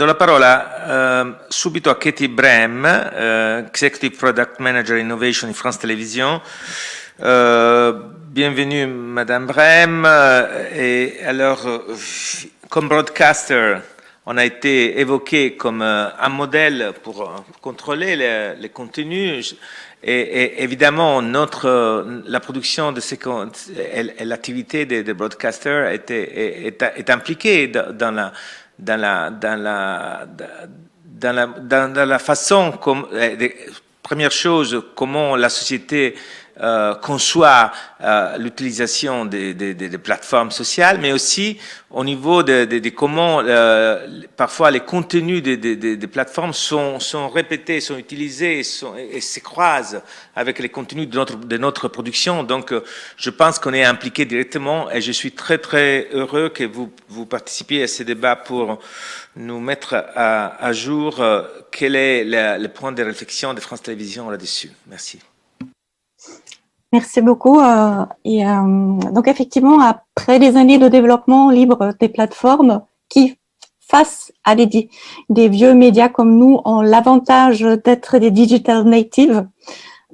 do la parola subito a Katie Brem, Executive Product Manager Innovation in France Télévisions. Bienvenue Madame Brem. Et alors, comme broadcaster, on a été évoqué comme un modèle pour contrôler les contenus. Et évidemment, la production de ces et l'activité des broadcasters est impliquée dans la façon comme première chose, comment la société conçoit l'utilisation des plateformes sociales, mais aussi au niveau de comment parfois les contenus des plateformes sont répétés, sont utilisés et se croisent avec les contenus de notre production. Donc, je pense qu'on est impliqué directement et je suis très, très heureux que vous participiez à ce débat pour nous mettre à jour quel est le point de réflexion de France Télévisions là-dessus. Merci. Merci beaucoup. Donc effectivement, après des années de développement libre des plateformes qui, face à des vieux médias comme nous, ont l'avantage d'être des digital natives,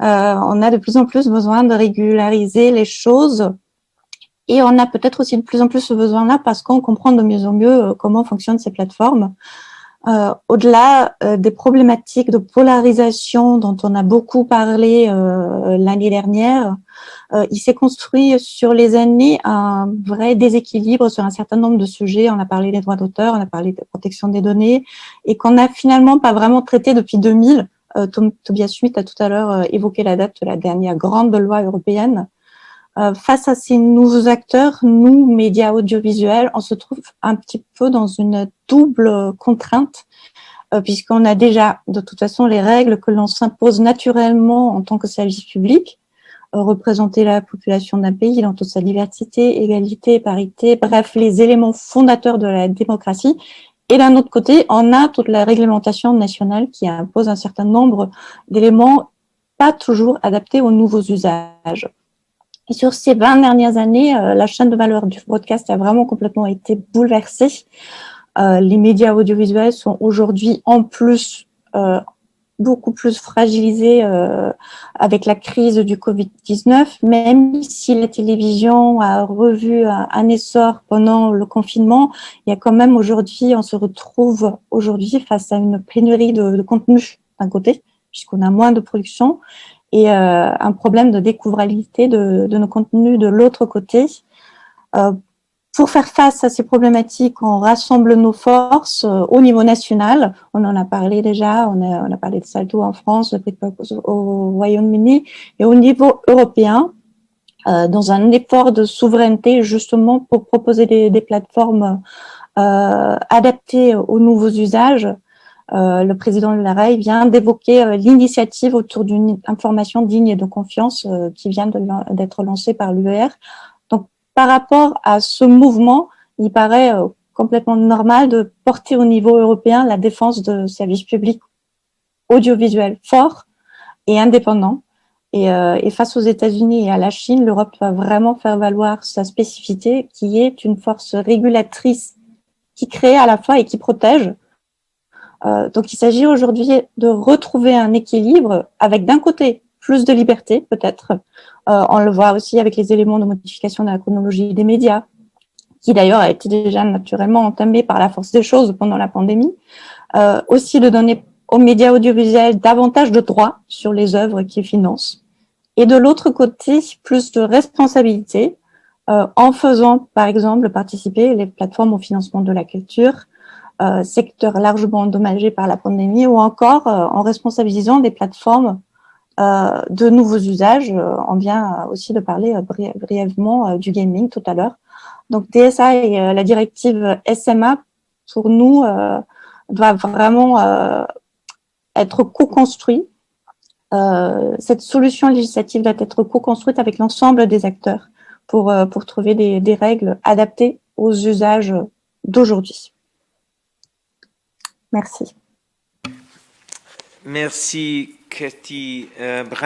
on a de plus en plus besoin de régulariser les choses. Et on a peut-être aussi de plus en plus ce besoin-là parce qu'on comprend de mieux en mieux comment fonctionnent ces plateformes. Au-delà des problématiques de polarisation dont on a beaucoup parlé l'année dernière, il s'est construit sur les années un vrai déséquilibre sur un certain nombre de sujets. On a parlé des droits d'auteur, on a parlé de protection des données, et qu'on n'a finalement pas vraiment traité depuis 2000. Tobias Schmidt a tout à l'heure évoqué la date de la dernière grande loi européenne. Face à ces nouveaux acteurs, nous, médias audiovisuels, on se trouve un petit peu dans une double contrainte, puisqu'on a déjà, de toute façon, les règles que l'on s'impose naturellement en tant que service public, représenter la population d'un pays dans toute sa diversité, égalité, parité, bref, les éléments fondateurs de la démocratie. Et d'un autre côté, on a toute la réglementation nationale qui impose un certain nombre d'éléments pas toujours adaptés aux nouveaux usages. Et sur ces 20 dernières années, la chaîne de valeur du broadcast a vraiment complètement été bouleversée. Les médias audiovisuels sont aujourd'hui en plus beaucoup plus fragilisés avec la crise du Covid-19, même si la télévision a revu un essor pendant le confinement, il y a quand même aujourd'hui, on se retrouve aujourd'hui face à une pénurie de contenu d'un côté, puisqu'on a moins de production, et un problème de découvrabilité de nos contenus de l'autre côté. Pour faire face à ces problématiques, on rassemble nos forces au niveau national. On en a parlé déjà, on a parlé de Salto en France, de Britpop au Royaume-Uni, et au niveau européen, dans un effort de souveraineté justement pour proposer des plateformes adaptées aux nouveaux usages. Le président de l'AREI vient d'évoquer l'initiative autour d'une information digne et de confiance qui vient d'être lancée par l'UER. Donc, par rapport à ce mouvement, il paraît complètement normal de porter au niveau européen la défense de services publics audiovisuels forts et indépendants. Et face aux États-Unis et à la Chine, l'Europe doit vraiment faire valoir sa spécificité, qui est une force régulatrice qui crée à la fois et qui protège. Donc, il s'agit aujourd'hui de retrouver un équilibre avec, d'un côté, plus de liberté, peut-être. On le voit aussi avec les éléments de modification de la chronologie des médias, qui d'ailleurs a été déjà naturellement entamé par la force des choses pendant la pandémie. Aussi de donner aux médias audiovisuels davantage de droits sur les œuvres qu'ils financent. Et de l'autre côté, plus de responsabilité, en faisant, par exemple, participer les plateformes au financement de la culture, secteur largement endommagé par la pandémie, ou encore en responsabilisant des plateformes de nouveaux usages. On vient aussi de parler brièvement du gaming tout à l'heure. Donc DSA et la directive SMA, pour nous, doit vraiment être co-construit. Cette solution législative doit être co-construite avec l'ensemble des acteurs pour trouver des règles adaptées aux usages d'aujourd'hui. Merci. Merci, Katie Brem.